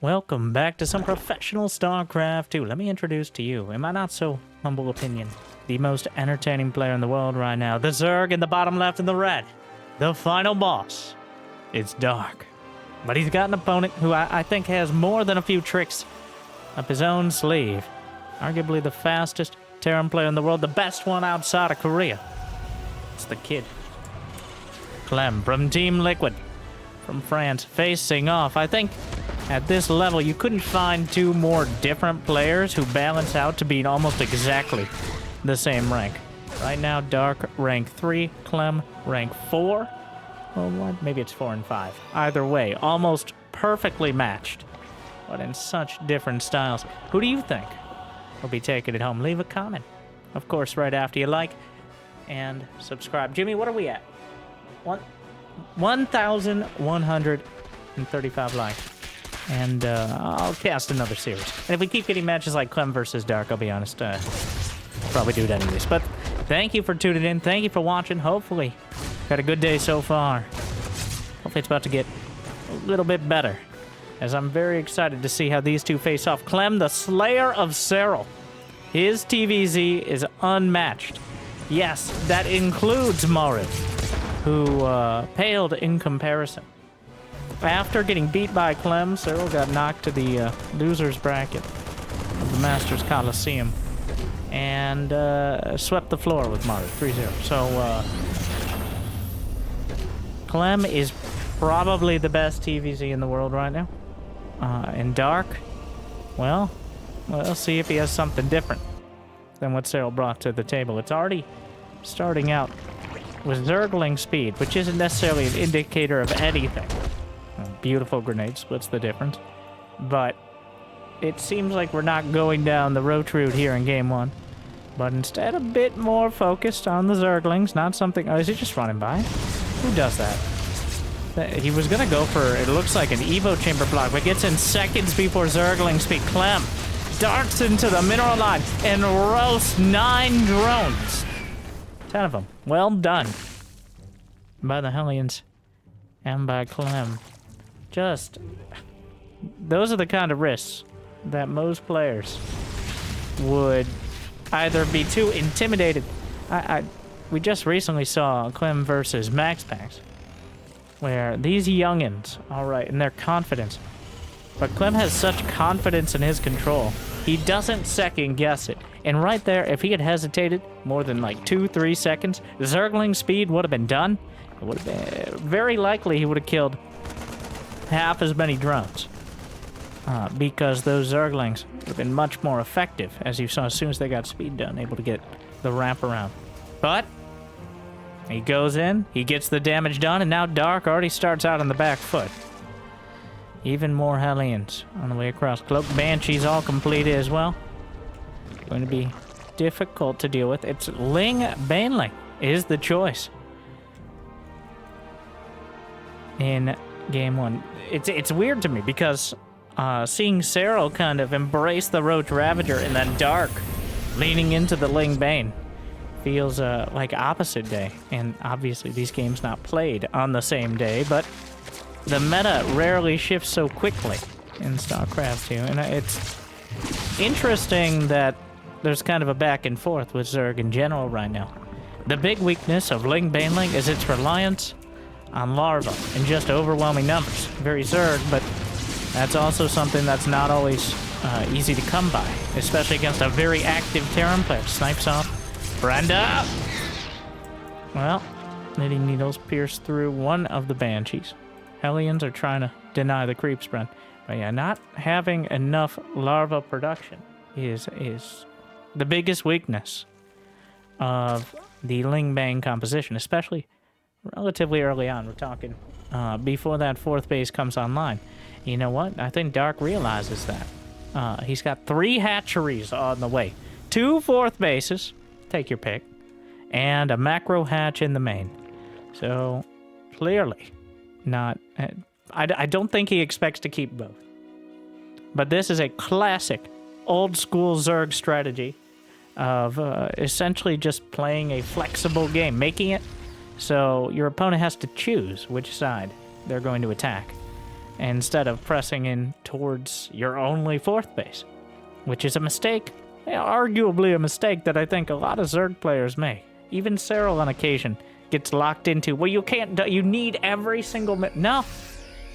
Welcome back to some professional StarCraft 2. Let me introduce to you, in my not-so-humble opinion, the most entertaining player in the world right now. The Zerg in the bottom left in the red. The final boss. It's Dark. But he's got an opponent who I think has more than a few tricks up his own sleeve. Arguably the fastest Terran player in the world, the best one outside of Korea. It's the kid. Clem from Team Liquid from France facing off. I think at this level you couldn't find two more different players who balance out to be almost exactly the same rank. Right now, Dark rank 3, Clem rank 4. Well, what? Maybe it's 4 and 5. Either way, almost perfectly matched, but in such different styles. Who do you think will be taking it home? Leave a comment, of course, right after you like and subscribe. Jimmy, what are we at? 1,135 likes. And I'll cast another series. And if we keep getting matches like Clem versus Dark, I'll be honest, probably do it anyways. But thank you for tuning in. Thank you for watching. Hopefully, got a good day so far. Hopefully it's about to get a little bit better, as I'm very excited to see how these two face off. Clem, the Slayer of Serral. His TVZ is unmatched. Yes, that includes Maru, who paled in comparison. After getting beat by Clem, Serral got knocked to the loser's bracket of the Masters Coliseum and swept the floor with Maru 3-0. So Clem is probably the best TVZ in the world right now. And Dark, well, we'll see if he has something different than what Serral brought to the table. It's already starting out with Zergling speed, which isn't necessarily an indicator of anything. Beautiful grenade splits the difference. But it seems like we're not going down the roach route here in game one. But instead, a bit more focused on the Zerglings. Not something... Oh, is he just running by? Who does that? He was going to go for, it looks like, an Evo chamber block, but gets in seconds before Zergling speed. Clem darts into the mineral line and roasts 9 drones. 10 of them. Well done by the Hellions and by Clem. Just, those are the kind of risks that most players would either be too intimidated. We just recently saw Clem versus Max Packs, where these youngins, all right, and their confidence, but Clem has such confidence in his control, he doesn't second guess it. And right there, if he had hesitated more than like 2-3 seconds, Zergling speed would have been done. It would have been very likely he would have killed half as many drones, because those Zerglings would have been much more effective, as you saw as soon as they got speed done, able to get the wrap around. But he goes in, he gets the damage done, and now Dark already starts out on the back foot. Even more Hellions on the way across. Cloak Banshees all completed as well. Going to be difficult to deal with. It's Ling Baneling is the choice in game one. It's weird to me because seeing Serral kind of embrace the Roach Ravager and then Dark leaning into the Ling Bane feels like opposite day. And obviously these games not played on the same day, but the meta rarely shifts so quickly in StarCraft 2. And it's interesting that there's kind of a back and forth with Zerg in general right now. The big weakness of Ling Baneling is its reliance on larva in just overwhelming numbers. Very Zerg, but that's also something that's not always easy to come by, especially against a very active Terran player. Snipes off. Brenda! Well, knitting needles pierce through one of the Banshees. Hellions are trying to deny the creep spread. But yeah, not having enough larva production is the biggest weakness of the Ling Bane composition, especially relatively early on. We're talking before that 4th base comes online. You know what? I think Dark realizes that. He's got 3 hatcheries on the way. 2 4th bases, take your pick, and a macro hatch in the main. So, clearly not... I don't think he expects to keep both. But this is a classic old-school Zerg strategy of essentially just playing a flexible game, making it so your opponent has to choose which side they're going to attack. instead of pressing in towards your only 4th base, which is a mistake. Yeah, arguably a mistake that I think a lot of Zerg players make. Even Cyril on occasion gets locked into, well, you can't, you need every single no.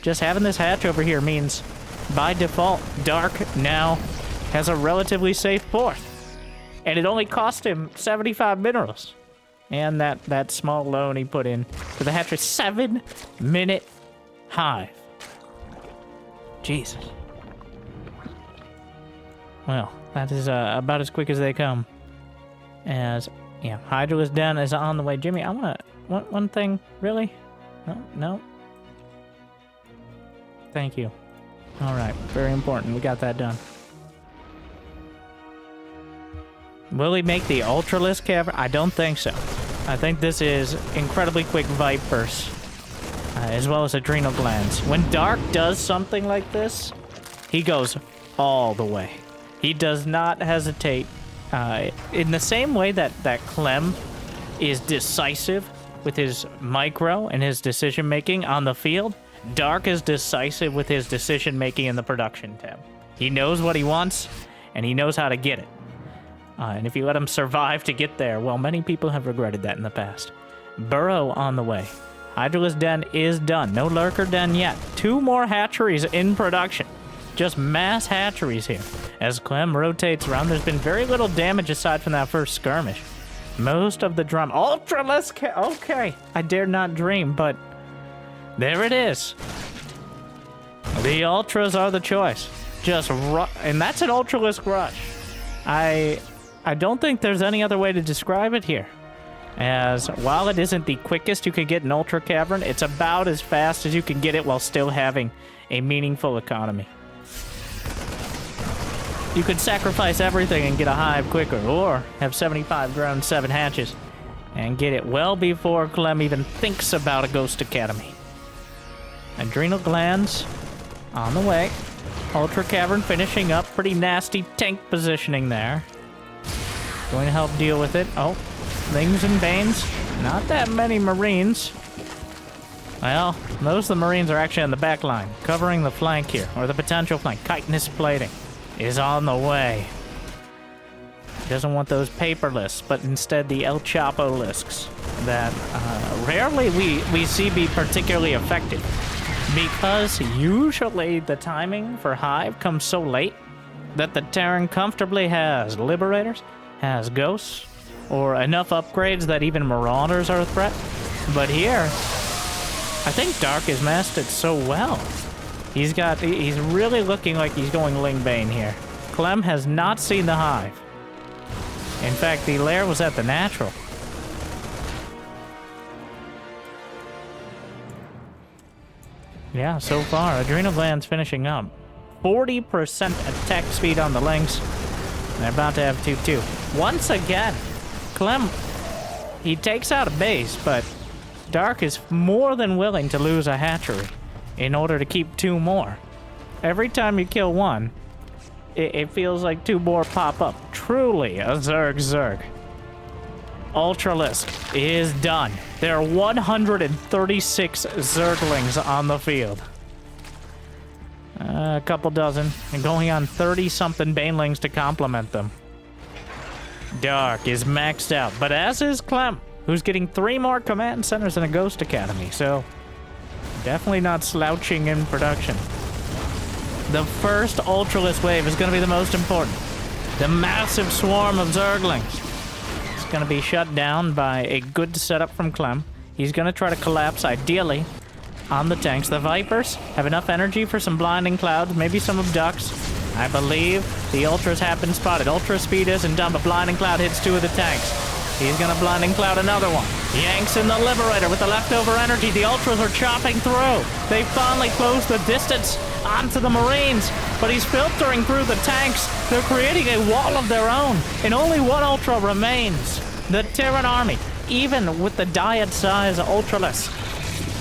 Just having this hatch over here means, by default, Dark now has a relatively safe 4th. And it only cost him 75 minerals. And that small loan he put in for the hatchery. 7-minute hive. Jesus. Well, that is about as quick as they come. As, yeah, Hydra is done, is on the way. Jimmy, I want one thing. Really? No? Thank you. Alright, very important. We got that done. Will he make the Ultralisk cavern? I don't think so. I think this is incredibly quick Vipers, as well as adrenal glands. When Dark does something like this, he goes all the way. He does not hesitate. In the same way that Clem is decisive with his micro and his decision-making on the field, Dark is decisive with his decision-making in the production tab. He knows what he wants, and he knows how to get it. And if you let him survive to get there, well, many people have regretted that in the past. Burrow on the way. Hydralisk Den is done. No Lurker Den yet. 2 more hatcheries in production. Just mass hatcheries here. As Clem rotates around, there's been very little damage aside from that first skirmish. Most of the drum... Ultralisk... Okay, I dare not dream, but... there it is. The Ultras are the choice. Just and that's an Ultralisk rush. I don't think there's any other way to describe it here. As while it isn't the quickest you could get an Ultra Cavern, it's about as fast as you can get it while still having a meaningful economy. You could sacrifice everything and get a hive quicker, or have 75 ground 7 hatches and get it well before Clem even thinks about a Ghost Academy. Adrenal glands on the way. Ultra Cavern finishing up. Pretty nasty tank positioning there. Going to help deal with it. Oh, Lings and Banes. Not that many Marines. Well, most of the Marines are actually on the back line, covering the flank here, or the potential flank. Chitinous plating is on the way. Doesn't want those paper lists, but instead the El Chapo lists that rarely we see be particularly effective. Because usually the timing for Hive comes so late that the Terran comfortably has Liberators, has Ghosts, or enough upgrades that even Marauders are a threat. But here, I think Dark is mastered so well. He's really looking like he's going Lingbane here. Clem has not seen the Hive. In fact, the lair was at the natural. Yeah, so far, Adrenal Glands finishing up. 40% attack speed on the Lynx. They're about to have 2-2. Once again, Clem, he takes out a base, but Dark is more than willing to lose a hatchery in order to keep 2 more. Every time you kill one, it feels like 2 more pop up. Truly a Zerg. Ultralisk is done. There are 136 Zerglings on the field. A couple dozen, and going on 30-something Banelings to complement them. Dark is maxed out, but as is Clem, who's getting 3 more command centers and a Ghost Academy, so definitely not slouching in production. The first Ultralisk wave is going to be the most important. The massive swarm of Zerglings. It's going to be shut down by a good setup from Clem. He's going to try to collapse, ideally, on the tanks. The Vipers have enough energy for some blinding clouds, maybe some abducts. I believe the Ultras have been spotted. Ultra speed isn't done, but blinding cloud hits 2 of the tanks. He's gonna blinding cloud another one. Yanks in the Liberator with the leftover energy. The Ultras are chopping through. They finally close the distance onto the Marines, but he's filtering through the tanks. They're creating a wall of their own, and only 1 Ultra remains. The Terran army, even with the Dyad-size Ultralisk,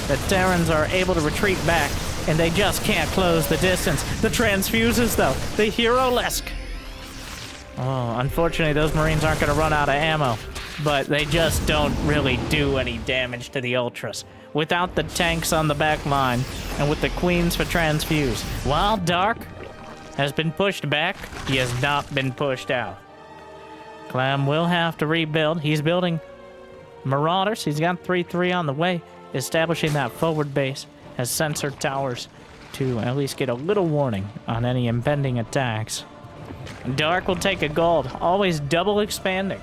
the Terrans are able to retreat back, and they just can't close the distance. The Transfuses, though, the Hero-Lisk. Oh, unfortunately, those Marines aren't going to run out of ammo, but they just don't really do any damage to the Ultras. without the tanks on the back line, and with the queens for transfuse. While Dark has been pushed back, he has not been pushed out. Clem will have to rebuild. He's building Marauders. He's got 3-3 on the way, establishing that forward base, has sensor towers to at least get a little warning on any impending attacks. Dark will take a gold, always double expanding.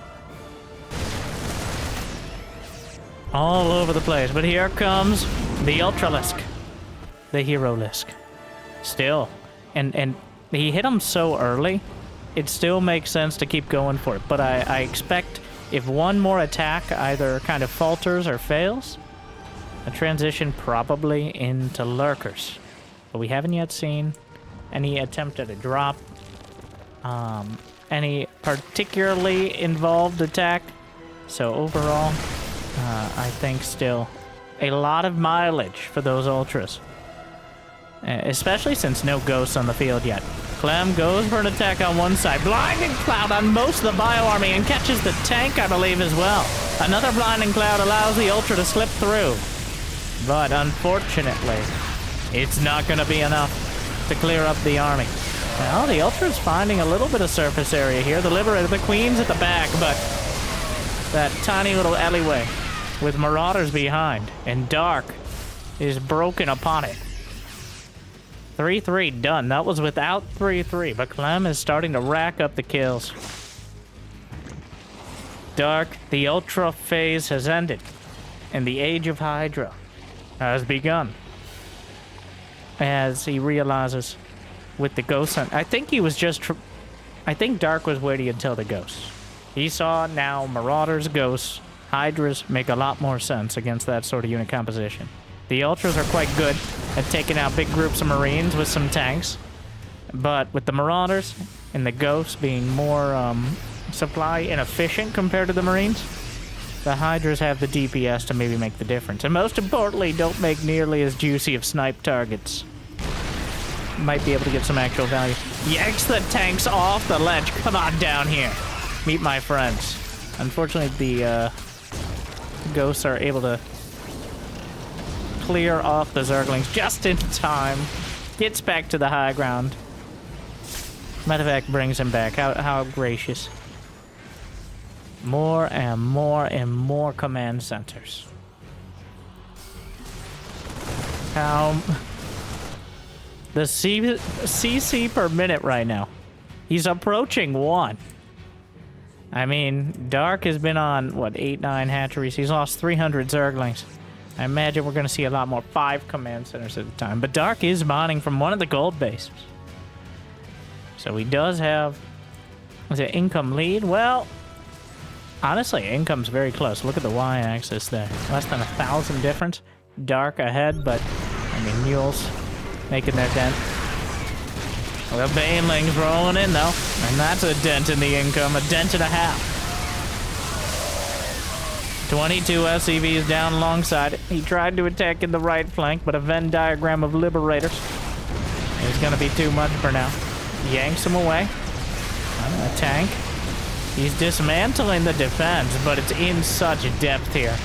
All over the place, but here comes the Ultralisk, the Hero Lisk. Still, and he hit him so early, it still makes sense to keep going for it, but I expect if one more attack either kind of falters or fails, a transition probably into Lurkers. But we haven't yet seen any attempt at a drop, any particularly involved attack. So overall, I think still a lot of mileage for those Ultras. Especially since no ghosts on the field yet. Clem goes for an attack on one side. Blinding Cloud on most of the Bio Army and catches the tank, I believe, as well. Another Blinding Cloud allows the Ultra to slip through. But unfortunately, it's not going to be enough to clear up the army. Well, the Ultra's finding a little bit of surface area here. The Liberator, the Queen's at the back, but that tiny little alleyway with Marauders behind, and Dark is broken upon it. 3-3 done. That was without 3-3, but Clem is starting to rack up the kills. Dark, the Ultra phase has ended, and the Age of Hydra has begun. As he realizes with the Ghost Hunt, I think he was just... I think Dark was waiting until the Ghosts. He saw now Marauders, Ghosts, Hydras make a lot more sense against that sort of unit composition. The Ultras are quite good at taking out big groups of Marines with some tanks, but with the Marauders and the Ghosts being more supply inefficient compared to the Marines, the Hydras have the DPS to maybe make the difference. And most importantly, don't make nearly as juicy of snipe targets. Might be able to get some actual value. Yanks the tanks off the ledge. Come on down here. Meet my friends. Unfortunately, the Ghosts are able to clear off the Zerglings just in time. Gets back to the high ground. Medevac brings him back. How gracious. More and more and more command centers. How... The CC per minute right now. He's approaching 1. I mean, Dark has been on, what, 8-9 hatcheries. He's lost 300 Zerglings. I imagine we're going to see a lot more 5 command centers at a time. But Dark is mining from one of the gold bases. So he does have... Is it income lead? Well, honestly, income's very close. Look at the y-axis there. Less than 1,000 difference. Dark ahead, but, I mean, Mules making their dent. Well, the Baneling's rolling in, though. And that's a dent in the income. A dent and a half. 22 SCVs down alongside it. He tried to attack in the right flank, but a Venn diagram of Liberators is going to be too much for now. Yanks him away. A tank. He's dismantling the defense, but it's in such depth here.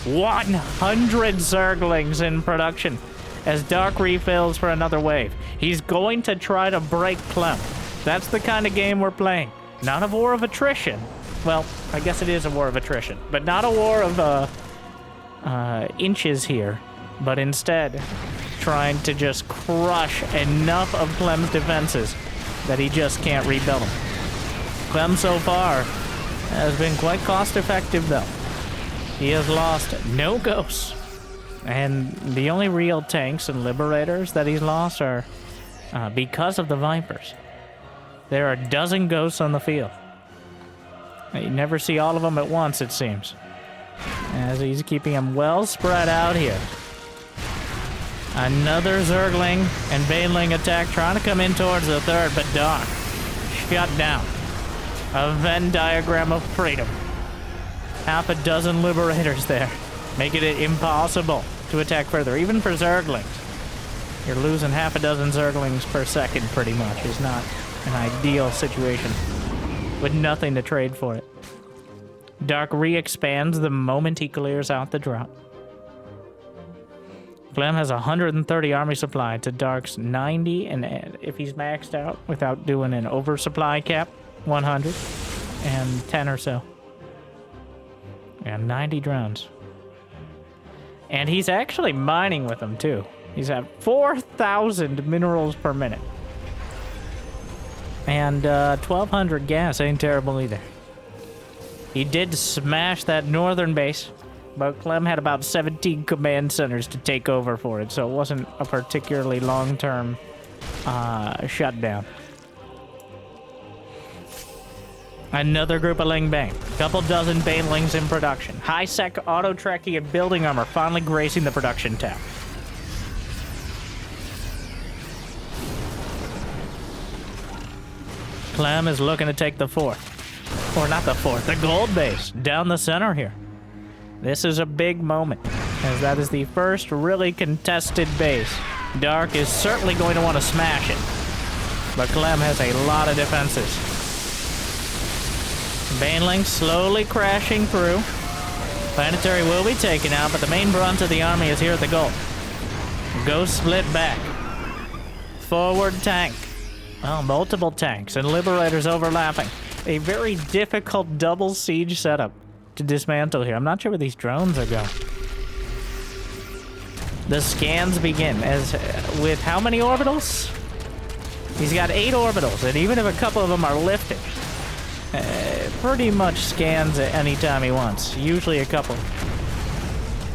100 Zerglings in production as Dark refills for another wave. He's going to try to break Clem. That's the kind of game we're playing. Not a war of attrition. Well, I guess it is a war of attrition, but not a war of inches here, but instead trying to just crush enough of Clem's defenses that he just can't rebuild them. Clem so far has been quite cost effective though. He has lost no ghosts, and the only real tanks and Liberators that he's lost are because of the Vipers. There are a dozen ghosts on the field. You never see all of them at once, it seems. As he's keeping them well spread out here. Another Zergling and Baneling attack trying to come in towards the third, but Dark shut down. A Venn diagram of freedom. Half a dozen Liberators there, making it impossible to attack further, even for Zerglings. You're losing half a dozen Zerglings per second, pretty much. Is not an ideal situation, with nothing to trade for it. Dark re-expands the moment he clears out the drop. Clem has 130 army supply to Dark's 90, and if he's maxed out without doing an oversupply cap, 110 or so. And 90 drones. And he's actually mining with them too. He's at 4,000 minerals per minute. And 1,200 gas ain't terrible either. He did smash that northern base, but Clem had about 17 command centers to take over for it, so it wasn't a particularly long-term shutdown. Another group of Ling Bang. Couple dozen Banelings in production. High-sec auto-tracking and building armor finally gracing the production tab. Clem is looking to take the fourth. Or not the fourth, the gold base. Down the center here. This is a big moment, as that is the first really contested base. Dark is certainly going to want to smash it. But Clem has a lot of defenses. Baneling slowly crashing through. Planetary will be taken out, but the main brunt of the army is here at the goal. Ghost split back. Forward tank. Oh, multiple tanks and Liberators overlapping. A very difficult double siege setup to dismantle here. I'm not sure where these drones are going. The scans begin as with how many orbitals? He's got 8 orbitals, and even if a couple of them are lifted, pretty much scans at any time he wants. Usually a couple.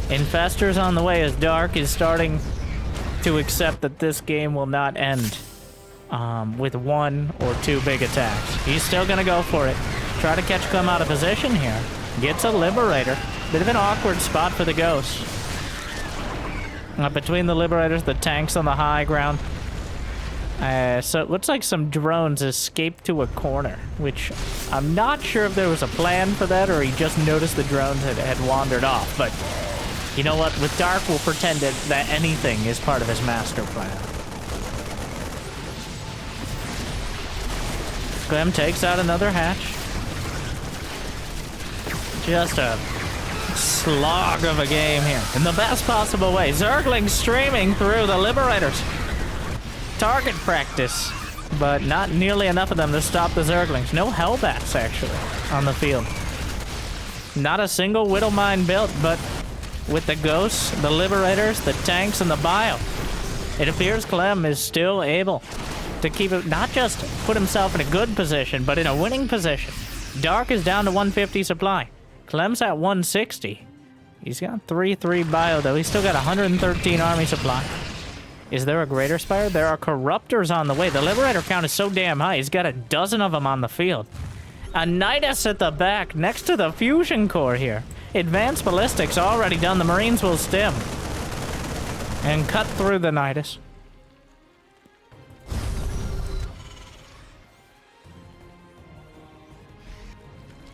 Infestors on the way as Dark is starting to accept that this game will not end with 1 or 2 big attacks. He's still gonna go for it. Try to catch Clem out of position here. Gets a Liberator. Bit of an awkward spot for the Ghost. Between the Liberators, the tanks on the high ground. So it looks like some drones escaped to a corner, which I'm not sure if there was a plan for that or he just noticed the drones had wandered off. But you know what? With Dark, we'll pretend that anything is part of his master plan. Clem takes out another hatch. Just a slog of a game here. In the best possible way. Zerglings streaming through the Liberators. Target practice, but not nearly enough of them to stop the Zerglings. No Hellbats, actually, on the field. Not a single Whittle Mine built, but with the Ghosts, the Liberators, the tanks, and the Bio, it appears Clem is still able to keep it, not just put himself in a good position, but in a winning position. Dark is down to 150 supply. Clem's at 160. He's got 3 Bio, though. He's still got 113 army supply. Is there a Greater Spire? There are Corruptors on the way. The Liberator count is so damn high. He's got a dozen of them on the field. A Nidus at the back, next to the Fusion Core here. Advanced Ballistics already done. The Marines will stem. And cut through the Nidus.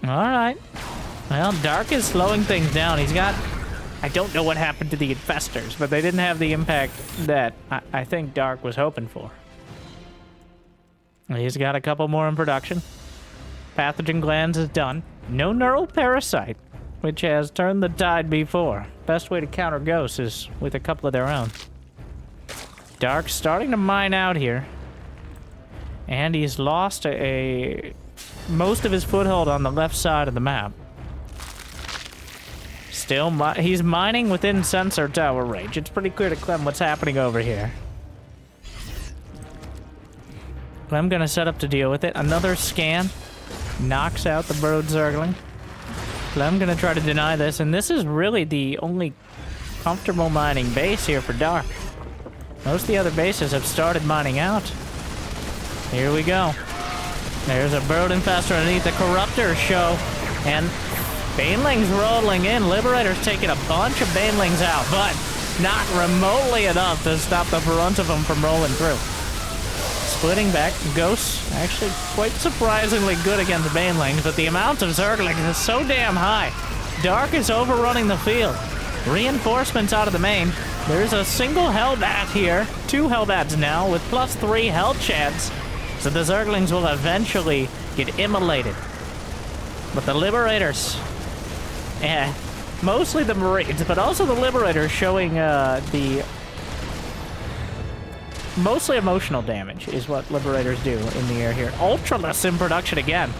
Alright. Well, Dark is slowing things down. He's got... I don't know what happened to the Infestors, but they didn't have the impact that I think Dark was hoping for. He's got a couple more in production. Pathogen Glands is done. No Neural Parasite, which has turned the tide before. Best way to counter Ghosts is with a couple of their own. Dark's starting to mine out here. And he's lost most of his foothold on the left side of the map. Still, he's mining within sensor tower range. It's pretty clear to Clem what's happening over here. Clem gonna set up to deal with it. Another scan. Knocks out the Brood Zergling. Clem gonna try to deny this, and this is really the only comfortable mining base here for Dark. Most of the other bases have started mining out. Here we go. There's a Brood Infestor underneath the Corruptor show, and Banelings rolling in. Liberators taking a bunch of Banelings out, but not remotely enough to stop the brunt of them from rolling through. Splitting back. Ghosts actually quite surprisingly good against Banelings, but the amount of Zerglings is so damn high. Dark is overrunning the field. Reinforcements out of the main. There's a single Hellbat here. 2 Hellbats now with +3 Hellchads. So the Zerglings will eventually get immolated. But the Liberators... Mostly the Marines, but also the Liberators showing the mostly emotional damage is what Liberators do in the air here. Ultralists in production again.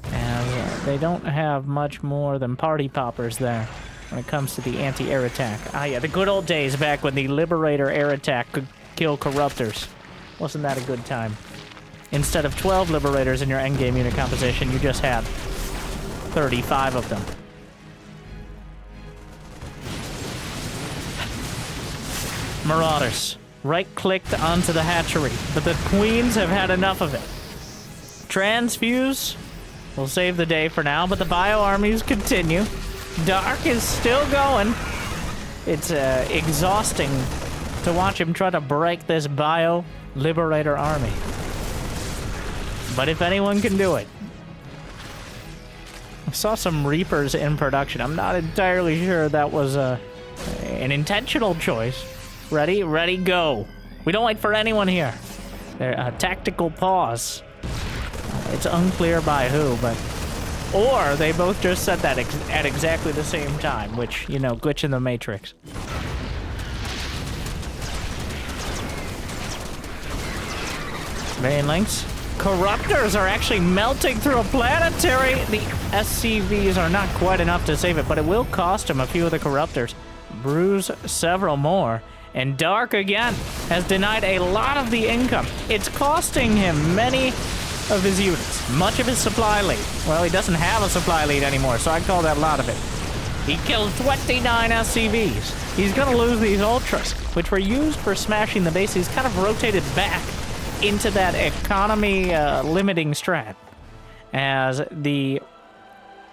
And they don't have much more than party poppers there when it comes to the anti-air attack. Ah, yeah, the good old days back when the Liberator air attack could kill Corruptors. Wasn't that a good time? Instead of 12 Liberators in your endgame unit composition, you just had 35 of them. Marauders. Right-clicked onto the hatchery, but the Queens have had enough of it. Transfuse will save the day for now, but the Bio armies continue. Dark is still going. It's exhausting to watch him try to break this Bio Liberator army. But if anyone can do it. I saw some Reapers in production. I'm not entirely sure that was an intentional choice. Ready? Ready, go. We don't wait for anyone here. A tactical pause. It's unclear by who, but... Or they both just said that at exactly the same time, which, you know, glitch in the Matrix. Banelings. Corruptors are actually melting through a planetary. The SCVs are not quite enough to save it, but it will cost him a few of the Corruptors. Bruise several more. And Dark, again, has denied a lot of the income. It's costing him many of his units, much of his supply lead. Well, he doesn't have a supply lead anymore, so I'd call that a lot of it. He killed 29 SCVs. He's gonna lose these Ultras, which were used for smashing the base. He's kind of rotated back into that economy limiting strat as the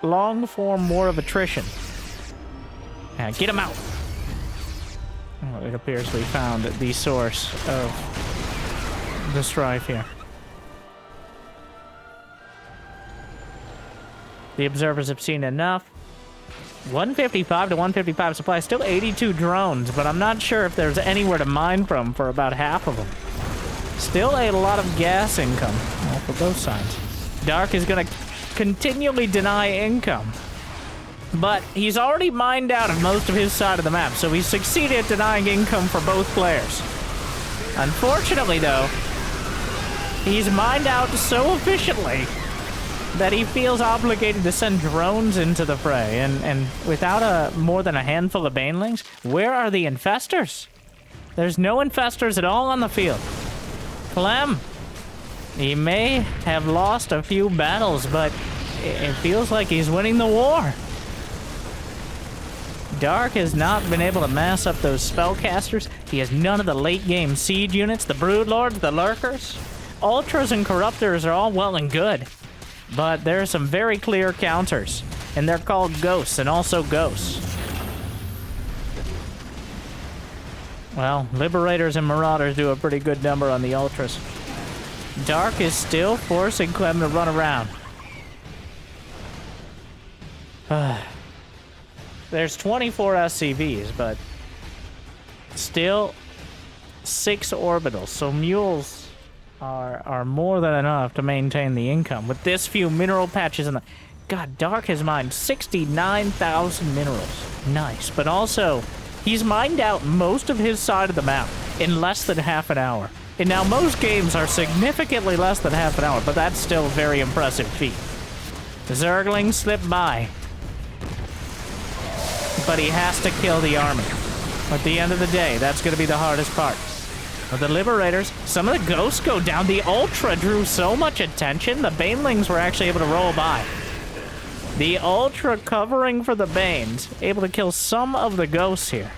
long-form war of attrition. Get him out. Well, it appears we found the source of the strife here. The observers have seen enough. 155 to 155 supply, still 82 drones, but I'm not sure if there's anywhere to mine from for about half of them. Still a lot of gas income, well, for both sides. Dark is going to continually deny income. But he's already mined out of most of his side of the map, so he's succeeded at denying income for both players. Unfortunately, though, he's mined out so efficiently that he feels obligated to send drones into the fray. And without more than a handful of banelings, where are the infestors? There's no infestors at all on the field. Clem, he may have lost a few battles, but it feels like he's winning the war. Dark has not been able to mass up those spellcasters. He has none of the late-game siege units, the Broodlords, the Lurkers. Ultras and Corruptors are all well and good, but there are some very clear counters, and they're called Ghosts and also Ghosts. Well, Liberators and Marauders do a pretty good number on the Ultras. Dark is still forcing Clem to run around. There's 24 SCVs, but still 6 orbitals, so mules are more than enough to maintain the income. With this few mineral patches in the... God, Dark has mined 69,000 minerals. Nice, but also, he's mined out most of his side of the map in less than half an hour. And now most games are significantly less than half an hour, but that's still a very impressive feat. The Zerglings slip by. But he has to kill the army. At the end of the day, that's going to be the hardest part. But the Liberators, some of the Ghosts go down. The Ultra drew so much attention, the Banelings were actually able to roll by. The Ultra covering for the Banes, able to kill some of the Ghosts here.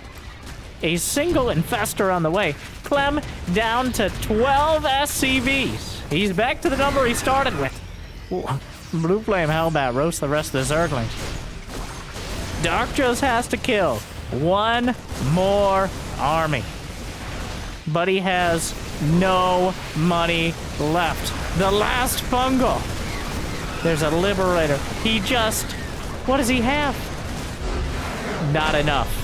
A single Infestor on the way. Clem down to 12 SCVs. He's back to the number he started with. Blue Flame Hellbat roasts the rest of the Zerglings. Dark just has to kill one more army. But he has no money left. The last fungal. There's a Liberator. He just... What does he have? Not enough.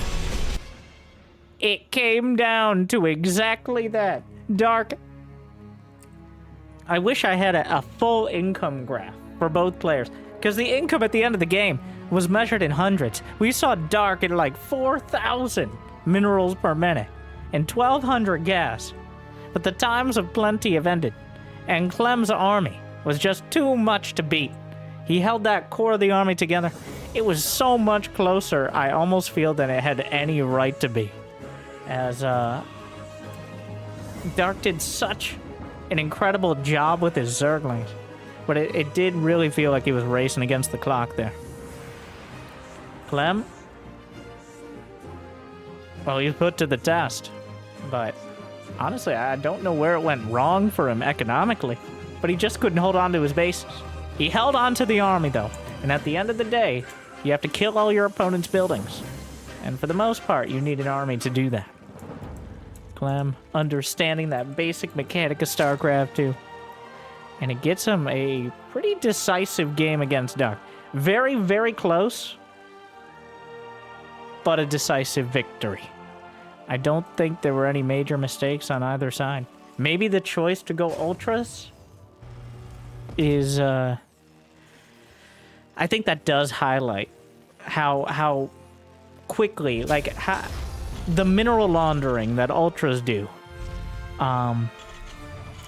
It came down to exactly that. Dark... I wish I had a full income graph for both players. Because the income at the end of the game was measured in hundreds. We saw Dark at like 4,000 minerals per minute and 1,200 gas. But the times of plenty have ended, and Clem's army was just too much to beat. He held that core of the army together. It was so much closer, I almost feel, than it had any right to be. As Dark did such an incredible job with his Zerglings, but it did really feel like he was racing against the clock there. Clem? Well, he was put to the test, but honestly, I don't know where it went wrong for him economically, but he just couldn't hold on to his bases. He held on to the army, though, and at the end of the day, you have to kill all your opponent's buildings. And for the most part, you need an army to do that. Clem, understanding that basic mechanic of StarCraft 2. And it gets him a pretty decisive game against Dark. Very, very close, but a decisive victory. I don't think there were any major mistakes on either side. Maybe the choice to go Ultras is, I think that does highlight how quickly, like, how the mineral laundering that Ultras do.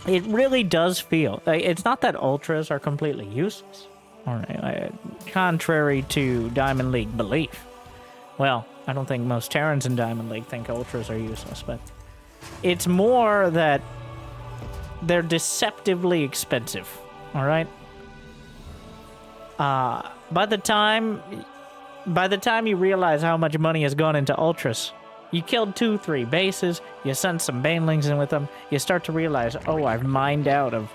It really does feel like it's not that Ultras are completely useless, all right, contrary to Diamond League belief. Well, I don't think most Terrans in Diamond League think Ultras are useless, but it's more that they're deceptively expensive, all right? By the time you realize how much money has gone into Ultras, you killed 2-3 bases, you sent some banelings in with them, you start to realize, oh, I've mined out of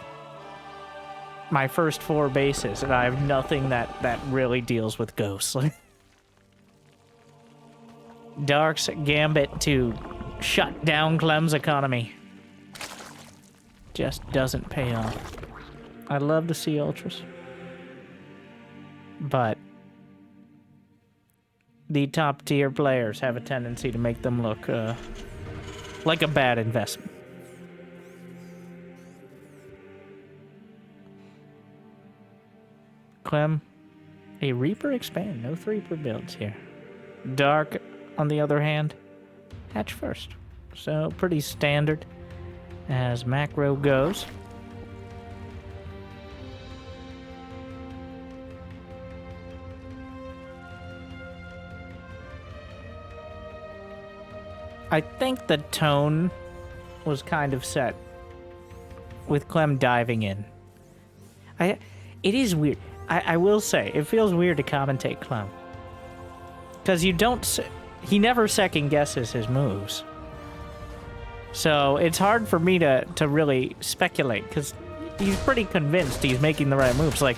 my first 4 bases, and I have nothing that really deals with ghosts. Dark's gambit to shut down Clem's economy just doesn't pay off. I'd love to see Ultras, but the top tier players have a tendency to make them look like a bad investment. Clem, a Reaper expand, no Reaper builds here. Dark, on the other hand, hatch first. So pretty standard as macro goes. I think the tone was kind of set with Clem diving in. It is weird. I will say, it feels weird to commentate Clem. Because he never second guesses his moves. So it's hard for me to really speculate, because he's pretty convinced he's making the right moves. Like,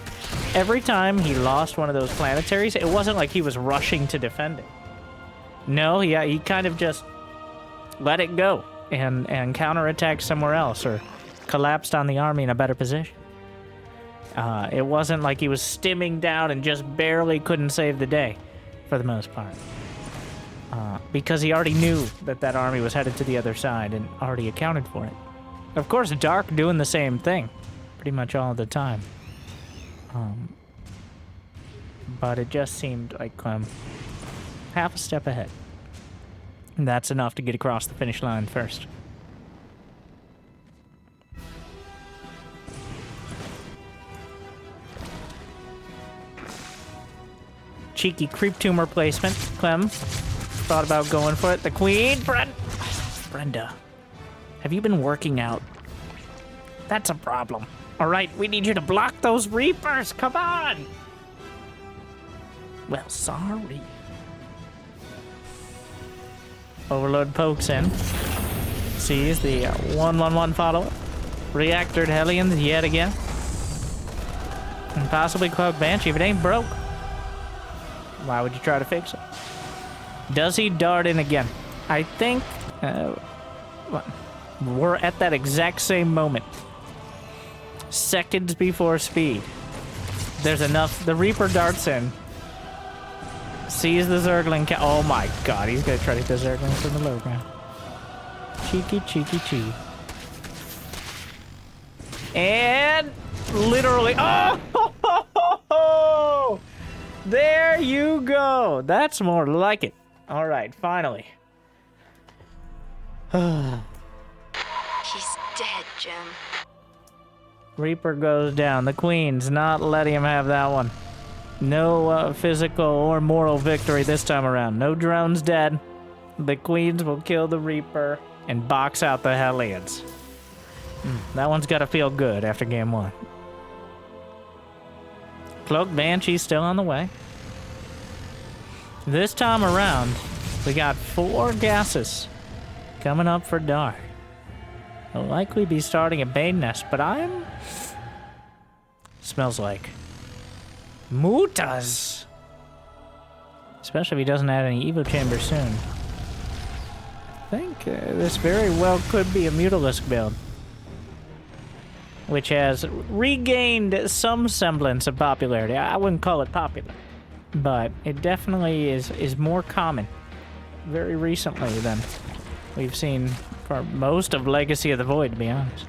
every time he lost one of those planetaries, it wasn't like he was rushing to defend it. No, yeah, he kind of just let it go and counterattack somewhere else or collapsed on the army in a better position. It wasn't like he was stimming down and just barely couldn't save the day for the most part. Because he already knew that army was headed to the other side and already accounted for it. Of course, Dark doing the same thing pretty much all the time. But it just seemed like Clem half a step ahead. And that's enough to get across the finish line first. Cheeky creep tumor placement. Clem thought about going for it. The queen, Brenda. Have you been working out? That's a problem. All right, we need you to block those Reapers. Come on. Well, sorry. Overlord pokes in. Sees the 1-1-1 follow-up. Reactored Hellions yet again. And possibly Cloud Banshee. If it ain't broke, why would you try to fix it? Does he dart in again? I think we're at that exact same moment. Seconds before speed. There's enough. The Reaper darts in. Sees the Zergling. Oh my god, he's gonna try to hit the Zergling from the low ground. Cheeky, cheeky, cheeky. And literally, oh! There you go. That's more like it. All right, finally. He's dead, Jim. Reaper goes down. The Queen's not letting him have that one. No physical or moral victory this time around. No drones dead. The Queens will kill the Reaper and box out the Hellions. That one's got to feel good after game 1. Cloak Banshee's still on the way. This time around, we got 4 gases coming up for Dark. He'll likely be starting a Bane Nest, but smells like Mutas. Especially if he doesn't add any Evo Chambers soon. I think this very well could be a Mutalisk build, which has regained some semblance of popularity. I wouldn't call it popular, but it definitely is more common very recently than we've seen for most of Legacy of the Void, to be honest.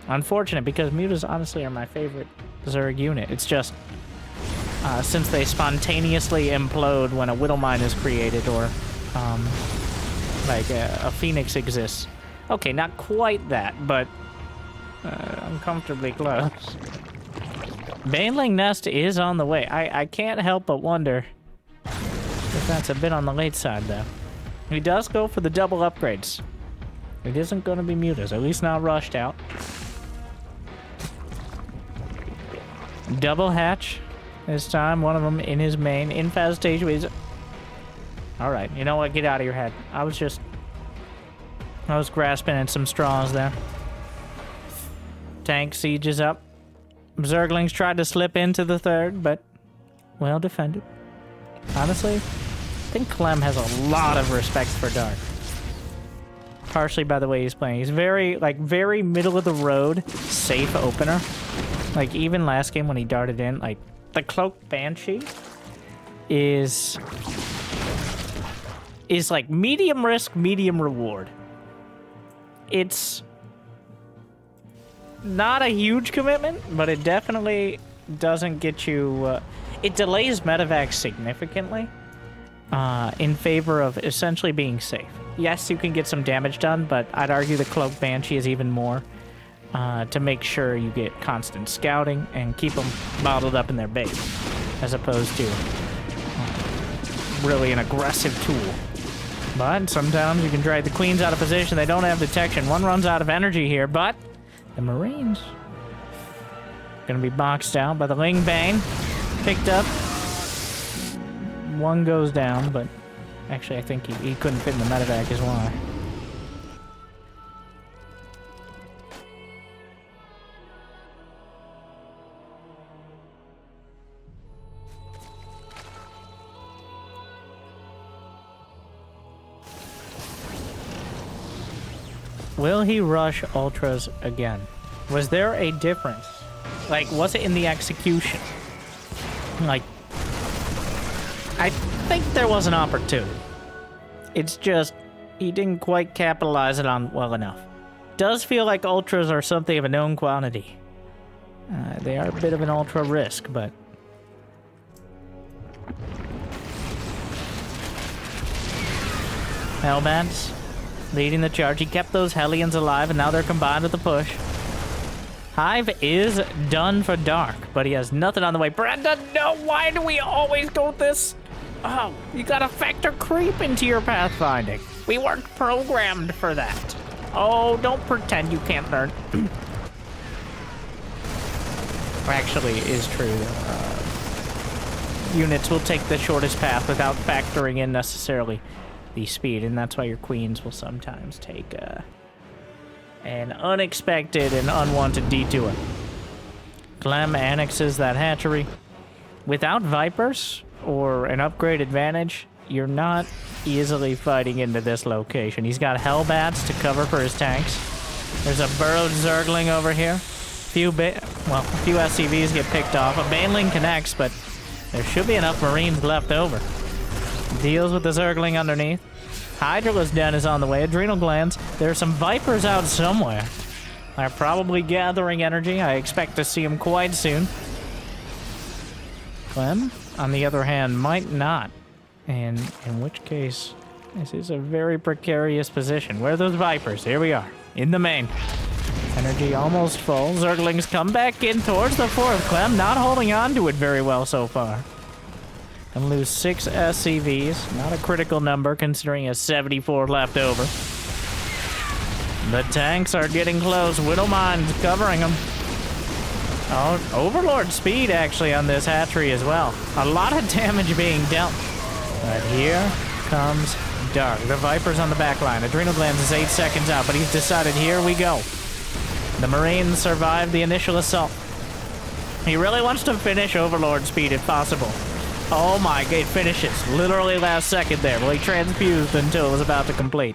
Unfortunate, because Mutas honestly are my favorite Zerg unit. It's just since they spontaneously implode when a Widowmine is created or like a Phoenix exists. Okay, not quite that, but uncomfortably close. Baneling Nest is on the way. I can't help but wonder if that's a bit on the late side, though. He does go for the double upgrades. It isn't going to be Mutas, at least not rushed out. Double hatch this time, one of them in his main. Infestation is... Alright, you know what? Get out of your head. I was grasping at some straws there. Tank sieges up. Zerglings tried to slip into the third, but well defended. Honestly, I think Clem has a lot of respect for Dark. Partially by the way he's playing. He's very middle of the road, safe opener. Like even last game when he darted in, like the Cloak Banshee is like medium risk, medium reward. It's not a huge commitment, but it definitely doesn't get you... it delays medevac significantly in favor of essentially being safe. Yes, you can get some damage done, but I'd argue the Cloak Banshee is even more to make sure you get constant scouting and keep them bottled up in their base, as opposed to really an aggressive tool. But sometimes you can drag the Queens out of position. They don't have detection. One runs out of energy here, but the Marines gonna be boxed out by the Ling Bane. Picked up. One goes down, but actually I think he couldn't fit in the medevac is why. Will he rush Ultras again? Was there a difference? Like, was it in the execution? Like, I think there was an opportunity. It's just, he didn't quite capitalize it on well enough. Does feel like Ultras are something of a known quantity. They are a bit of an Ultra risk, but... Hellbats leading the charge. He kept those Hellions alive, and now they're combined with the push. Hive is done for Dark, but he has nothing on the way. Brenda, no! Why do we always go this? Oh, you gotta factor creep into your pathfinding. We weren't programmed for that. Oh, don't pretend you can't learn. Actually, it is true. Units will take the shortest path without factoring in necessarily the speed, and that's why your Queens will sometimes take an unexpected and unwanted detour. Clem annexes that hatchery. Without Vipers or an upgrade advantage, you're not easily fighting into this location. He's got Hellbats to cover for his tanks. There's a burrowed Zergling over here. A few SCVs get picked off. A Baneling connects, but there should be enough Marines left over. Deals with the Zergling underneath. Hydralisk Den is on the way. Adrenal Glands. There are some Vipers out somewhere. They're probably gathering energy. I expect to see them quite soon. Clem, on the other hand, might not. And in which case, this is a very precarious position. Where are those Vipers? Here we are, in the main. Energy almost full. Zerglings come back in towards the fourth. Clem not holding on to it very well so far. Gonna lose 6 SCVs. Not a critical number considering he has 74 left over. The tanks are getting close. Widowmine's covering them. Oh, Overlord speed actually on this hatchery as well. A lot of damage being dealt. But here comes Dark. The Viper's on the back line. Adrenal Glands is 8 seconds out, but he's decided, here we go. The Marines survived the initial assault. He really wants to finish Overlord speed if possible. Oh my god, it finishes. Literally last second there. Well, he transfused until it was about to complete.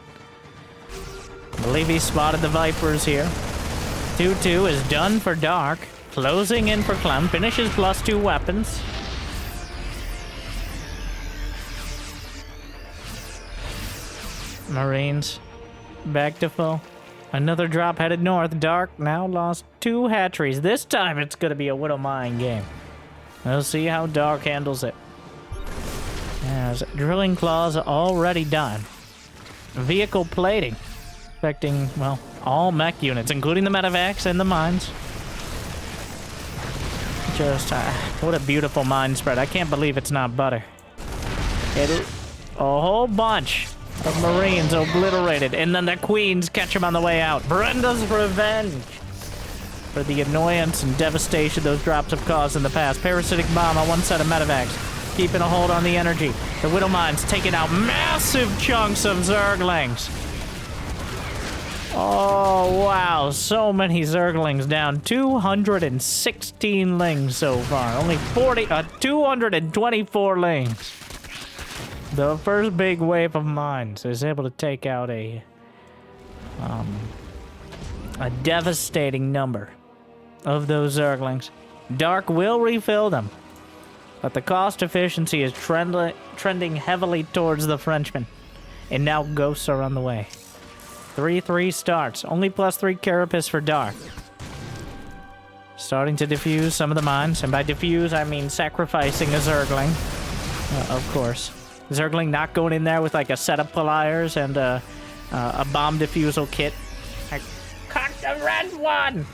I believe he spotted the Vipers here. 2-2 is done for Dark. Closing in for Clem. Finishes +2 weapons. Marines back to full. Another drop headed north. Dark now lost 2 hatcheries. This time it's going to be a Widowmine game. We'll see how Dark handles it. As drilling claws already done. Vehicle plating. Affecting, well, all mech units, including the medevacs and the mines. Just, what a beautiful mine spread. I can't believe it's not butter. A whole bunch of Marines obliterated, and then the Queens catch him on the way out. Brenda's revenge for the annoyance and devastation those drops have caused in the past. Parasitic bomb on one set of medevacs, keeping a hold on the energy. The Widowmine's taking out massive chunks of Zerglings. Oh, wow. So many Zerglings down. 216 lings so far. Only 224 lings. The first big wave of mines is able to take out a devastating number of those Zerglings. Dark will refill them, but the cost efficiency is trending heavily towards the Frenchmen. And now ghosts are on the way. 3-3 starts. Only +3 carapace for Dark. Starting to defuse some of the mines. And by defuse, I mean sacrificing a Zergling. Of course. Zergling not going in there with like a set of pliers and a bomb defusal kit. I cut the red one!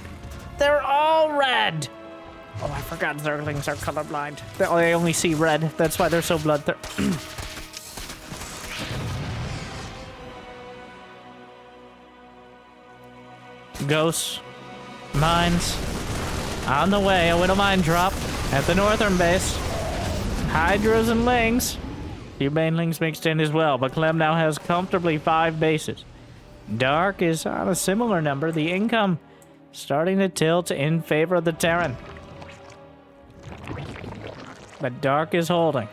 They're all red! Oh, I forgot Zerglings are colorblind. They only see red. That's why they're so bloodthirsty. Ghosts, mines, on the way. A Widowmine drop at the northern base. Hydras and Lings. Few Banelings mixed in as well, but Clem now has comfortably 5 bases. Dark is on a similar number. The income starting to tilt in favor of the Terran. But Dark is holding.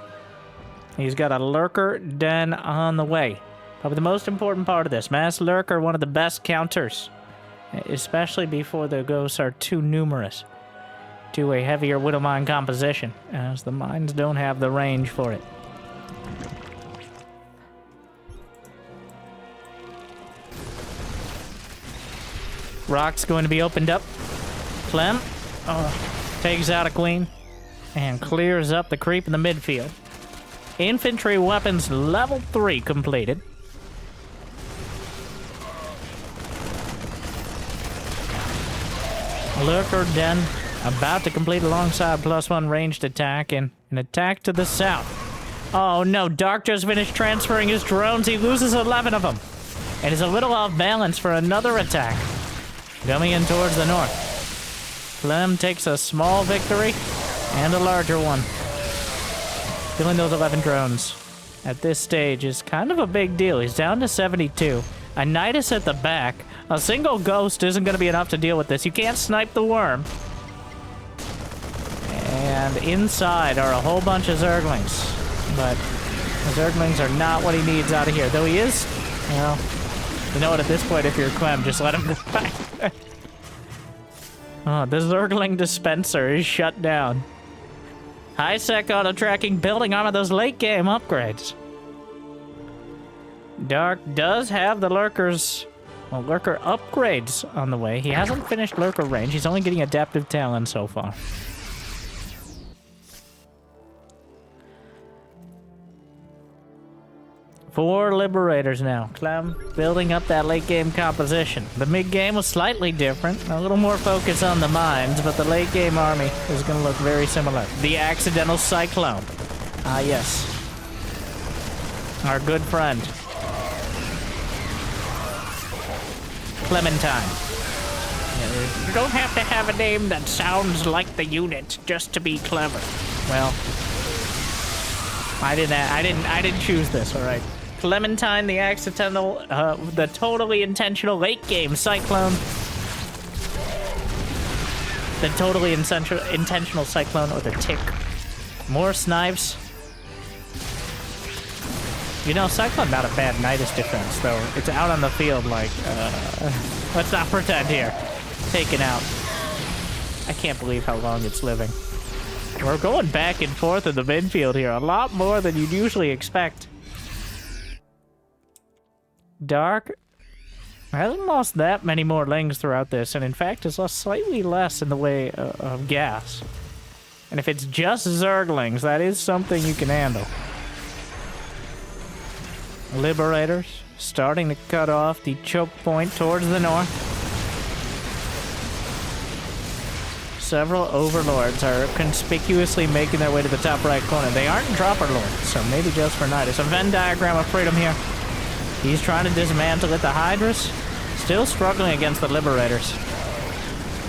He's got a Lurker Den on the way. Probably the most important part of this. Mass Lurker, one of the best counters. Especially before the ghosts are too numerous to a heavier Widowmine composition, as the mines don't have the range for it. Rock's going to be opened up. Clem takes out a Queen and clears up the creep in the midfield. Infantry weapons level 3 completed. Lurker Den about to complete alongside +1 ranged attack and an attack to the south. Oh no, Dark just finished transferring his drones. He loses 11 of them. And is a little off balance for another attack. Coming in towards the north. Clem takes a small victory and a larger one. Killing those 11 drones at this stage is kind of a big deal. He's down to 72. A Nidus at the back. A single ghost isn't going to be enough to deal with this. You can't snipe the worm. And inside are a whole bunch of Zerglings. But the Zerglings are not what he needs out of here. Though he is, well, you know what, at this point, if you're Clem, just let him go back. Oh, the Zergling dispenser is shut down. High-sec auto-tracking building armor, those late-game upgrades. Dark does have the Lurkers, well, Lurker upgrades on the way. He hasn't finished Lurker range. He's only getting adaptive talent so far. 4 Liberators now. Clem building up that late game composition. The mid game was slightly different. A little more focus on the mines, but the late game army is going to look very similar. The Accidental Cyclone. Ah, yes. Our good friend. Clementine. You don't have to have a name that sounds like the unit just to be clever. Well, I didn't choose this, all right. Clementine, the accidental, the totally intentional late game cyclone. The totally intentional cyclone or the tick. More snipes. You know, cyclone not a bad Nidus defense, though. It's out on the field like, let's not pretend here. Taken out. I can't believe how long it's living. We're going back and forth in the midfield here, a lot more than you'd usually expect. Dark hasn't lost that many more lings throughout this, and in fact has lost slightly less in the way of gas. And if it's just Zerglings, that is something you can handle. Liberators starting to cut off the choke point towards the north. Several overlords are conspicuously making their way to the top right corner. They aren't dropper lords, so maybe just for Nidus. A Venn diagram of freedom here. He's trying to dismantle it. The Hydras still struggling against the Liberators.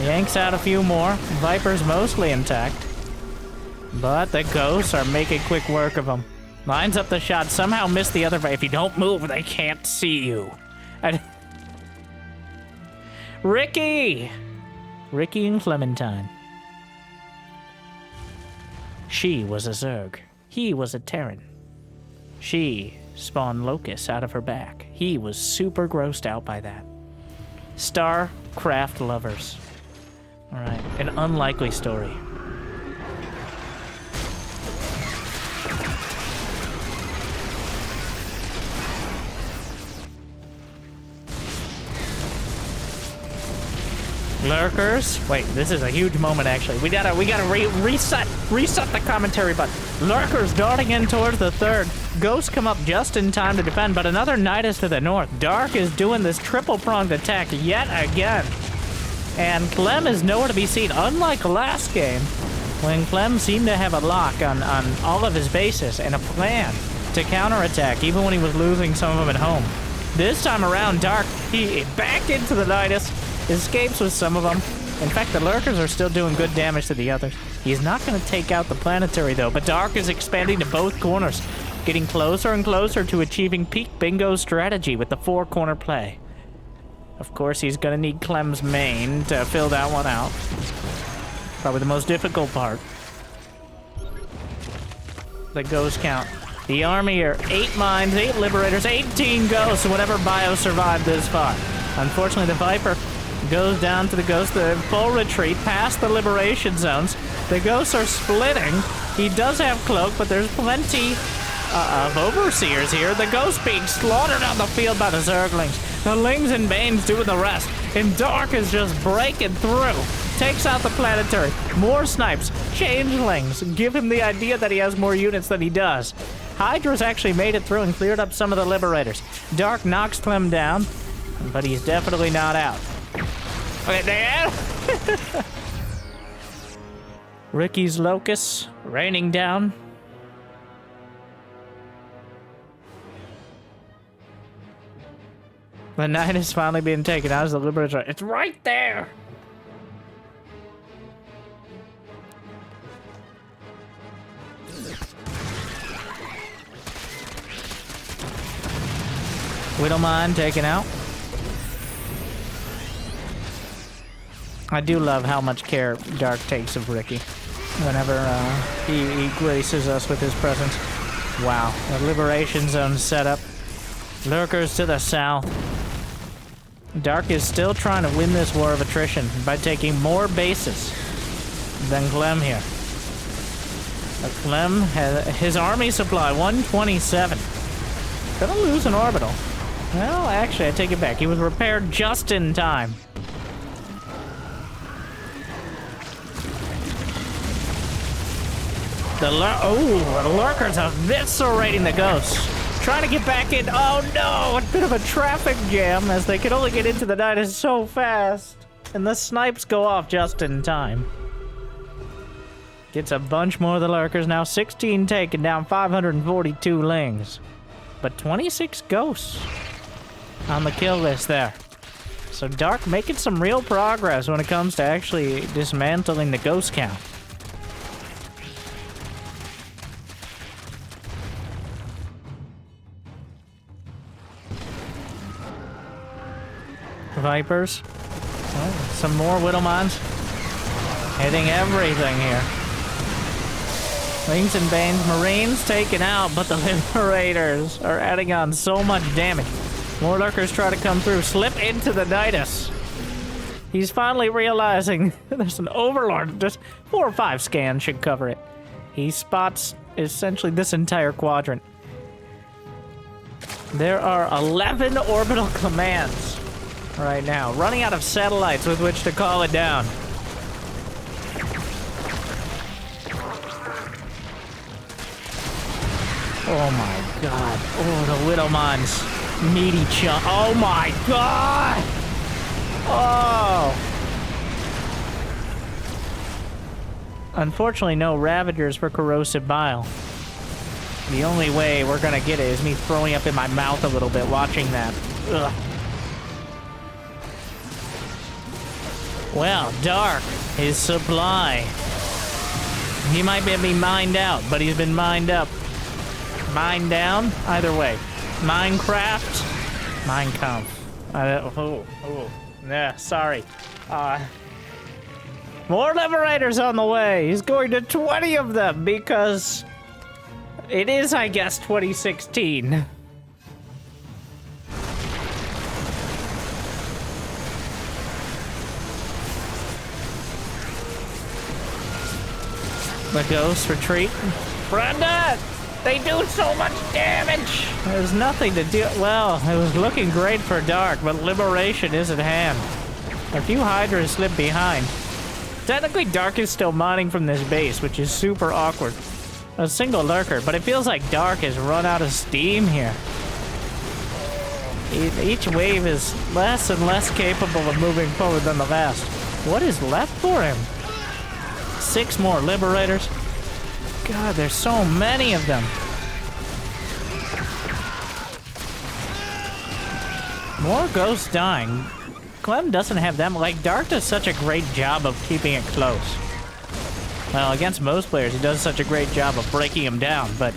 Yanks out a few more. Vipers mostly intact. But the Ghosts are making quick work of them. Lines up the shot, somehow missed the other. If you don't move, they can't see you. Ricky! Ricky and Clementine. She was a Zerg. He was a Terran. She spawned locusts out of her back. He was super grossed out by that. StarCraft lovers. Alright, an unlikely story. Lurkers. Wait, this is a huge moment, actually. We gotta reset the commentary button. Lurkers darting in towards the third. Ghosts come up just in time to defend, but another Nidus to the north. Dark is doing this triple-pronged attack yet again. And Clem is nowhere to be seen, unlike last game, when Clem seemed to have a lock on all of his bases and a plan to counterattack, even when he was losing some of them at home. This time around, Dark, he backed into the Nidus, escapes with some of them. In fact, the Lurkers are still doing good damage to the others. He's not going to take out the planetary, though, but Dark is expanding to both corners, getting closer and closer to achieving peak bingo strategy with the 4-corner play. Of course, he's going to need Clem's main to fill that one out. Probably the most difficult part. The ghost count. The army are 8 mines, 8 liberators, 18 ghosts, whatever bio survived this far. Unfortunately, the Viper goes down to the Ghost, the full retreat past the liberation zones. The Ghosts are splitting. He does have Cloak, but there's plenty of Overseers here. The Ghost being slaughtered on the field by the Zerglings. The Lings and Banes doing the rest. And Dark is just breaking through. Takes out the planetary. More snipes. Changelings. Give him the idea that he has more units than he does. Hydra's actually made it through and cleared up some of the Liberators. Dark knocks Clem down, but he's definitely not out. Okay, Dan. Ricky's locusts raining down. The night is finally being taken out as the Liberators. It's right there. Widowmine taken out. I do love how much care Dark takes of Ricky whenever he graces us with his presence. Wow, the Liberation Zone set up. Lurkers to the south. Dark is still trying to win this war of attrition by taking more bases than Clem here. But Clem has his army supply, 127. Gonna lose an orbital. Well, actually, I take it back. He was repaired just in time. The Lurkers eviscerating the Ghosts. trying to get back in. Oh no, a bit of a traffic jam as they can only get into the Nidus so fast. And the snipes go off just in time. Gets a bunch more of the lurkers. Now 16 taken down, 542 lings. But 26 ghosts on the kill list there. So Dark making some real progress when it comes to actually dismantling the ghost count. Vipers. Oh, some more Widowmines. Hitting everything here. Wings and Banes, Marines taken out, but the Liberators are adding on so much damage. More lurkers try to come through, slip into the Nidus. He's finally realizing there's an Overlord. Just 4 or 5 scans should cover it. He spots essentially this entire quadrant. There are 11 orbital commands right now, running out of satellites with which to call it down. Oh my god. Oh, the Widowmines. Meaty chunk. Oh my god! Oh! Unfortunately, no Ravagers for Corrosive Bile. The only way we're gonna get it is me throwing up in my mouth a little bit watching that. Ugh. Well, Dark, his supply. He might be mined out, but he's been mined up. Mine down? Either way. Minecraft? Mine Kampf. Yeah, sorry. More Liberators on the way. He's going to 20 of them because it is, I guess, 2016. The ghosts retreat. Brenda! They do so much damage! There's nothing to do. Well, it was looking great for Dark, but Liberation is at hand. A few Hydras slip behind. Technically, Dark is still mining from this base, which is super awkward. A single lurker, but it feels like Dark has run out of steam here. Each wave is less and less capable of moving forward than the last. What is left for him? 6 more Liberators. God, there's so many of them. More ghosts dying. Clem doesn't have them. Like, Dark does such a great job of keeping it close. Well, against most players, he does such a great job of breaking them down, but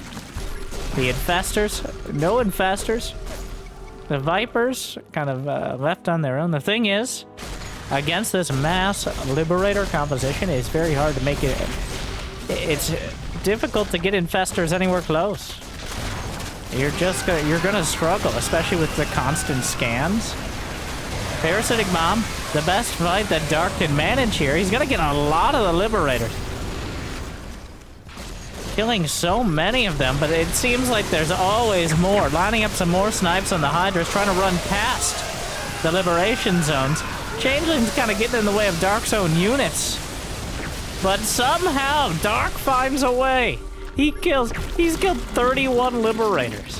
the Infestors, no Infestors. The Vipers kind of left on their own. The thing is, against this mass Liberator composition, it's very hard to make it. It's difficult to get Infestors anywhere close. You're gonna struggle, especially with the constant scans. Parasitic Bomb, the best fight that Dark can manage here. He's gonna get a lot of the Liberators. Killing so many of them, but it seems like there's always more. Lining up some more snipes on the Hydras, trying to run past the Liberation zones. Changeling's kind of getting in the way of Dark's own units. But somehow, Dark finds a way. He's killed 31 Liberators.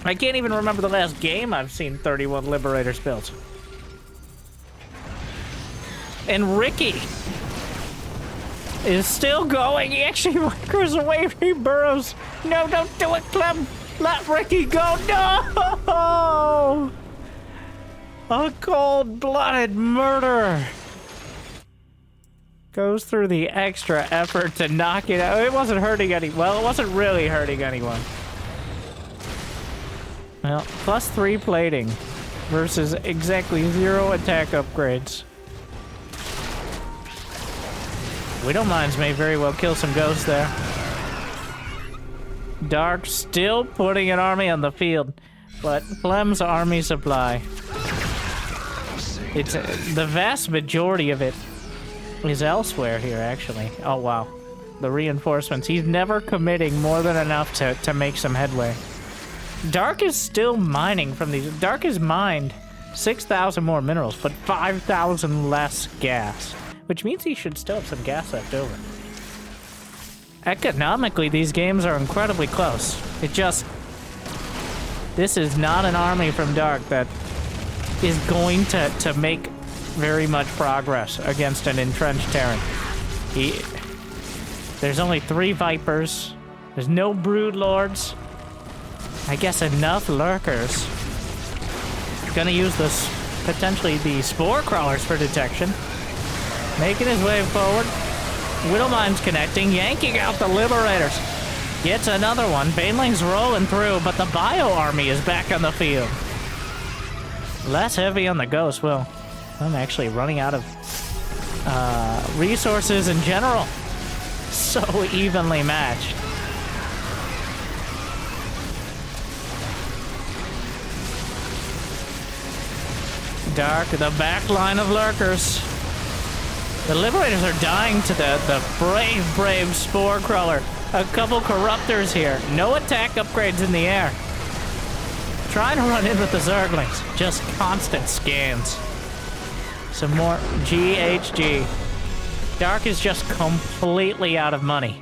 I can't even remember the last game I've seen 31 Liberators built. And Ricky is still going. He actually micros away. He burrows. No, don't do it, Clem. Let Ricky go. No! A cold-blooded murder. Goes through the extra effort to knock it out. It wasn't hurting anyone. Well, it wasn't really hurting anyone. Well, +3 plating versus exactly 0 attack upgrades. Widowmines may very well kill some ghosts there. Dark still putting an army on the field, but Clem's army supply. It's the vast majority of it is elsewhere here, actually. Oh, wow. The reinforcements. He's never committing more than enough to make some headway. Dark is still mining from these. Dark has mined 6,000 more minerals, but 5,000 less gas, which means he should still have some gas left over. economically, these games are incredibly close. This is not an army from Dark that is going to make very much progress against an entrenched Terran. There's only 3 Vipers. There's no Brood Lords. I guess enough Lurkers. Gonna use this, potentially the Spore Crawlers for detection. Making his way forward. Widowmine's connecting, yanking out the Liberators. Gets another one. Baneling's rolling through, but the Bio Army is back on the field. Less heavy on the Ghost. Well, I'm actually running out of resources in general. So evenly matched. Dark, the back line of Lurkers. The Liberators are dying to the brave Spore Crawler. A couple Corruptors here. No attack upgrades in the air. Trying to run in with the Zerglings. Just constant scans. Some more GHG. Dark is just completely out of money.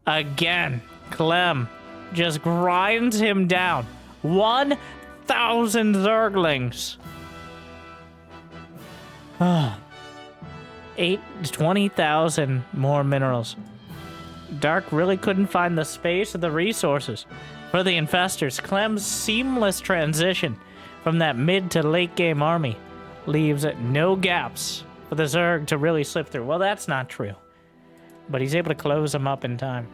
Again, Clem just grinds him down. 1,000 Zerglings. 20,000 more minerals. Dark really couldn't find the space or the resources for the infestors. Clem's seamless transition from that mid to late game army leaves no gaps for the Zerg to really slip through. Well, that's not true, but he's able to close them up in time.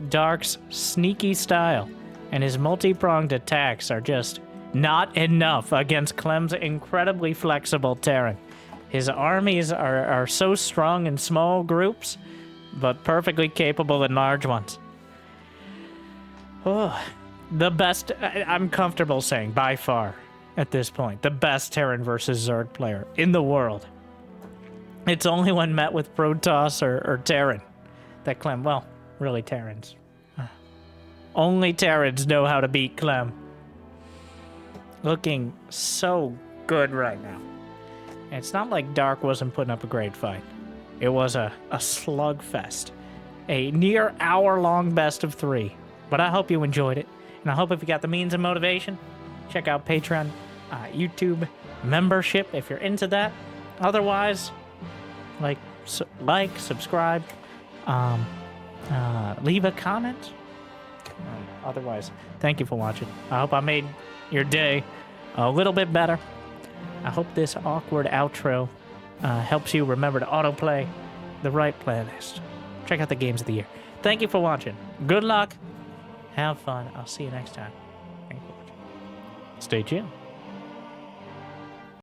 Dark's sneaky style and his multi-pronged attacks are just not enough against Clem's incredibly flexible Terran. His armies are so strong in small groups, but perfectly capable in large ones. Oh, the best, I'm comfortable saying, by far, at this point, the best Terran versus Zerg player in the world. It's only when met with Protoss or Terran that Clem, well, really Terrans. Only Terrans know how to beat Clem. Looking so good right now. And it's not like Dark wasn't putting up a great fight. It was a slugfest. A near hour-long best-of-3. But I hope you enjoyed it. And I hope if you got the means and motivation, check out Patreon, YouTube membership if you're into that. Otherwise, like, subscribe, leave a comment. Otherwise, thank you for watching. I hope I made your day a little bit better. I hope this awkward outro helps you remember to autoplay the right playlist. Check out the games of the year. Thank you for watching. Good luck. Have fun. I'll see you next time. Thank you for watching. Stay tuned.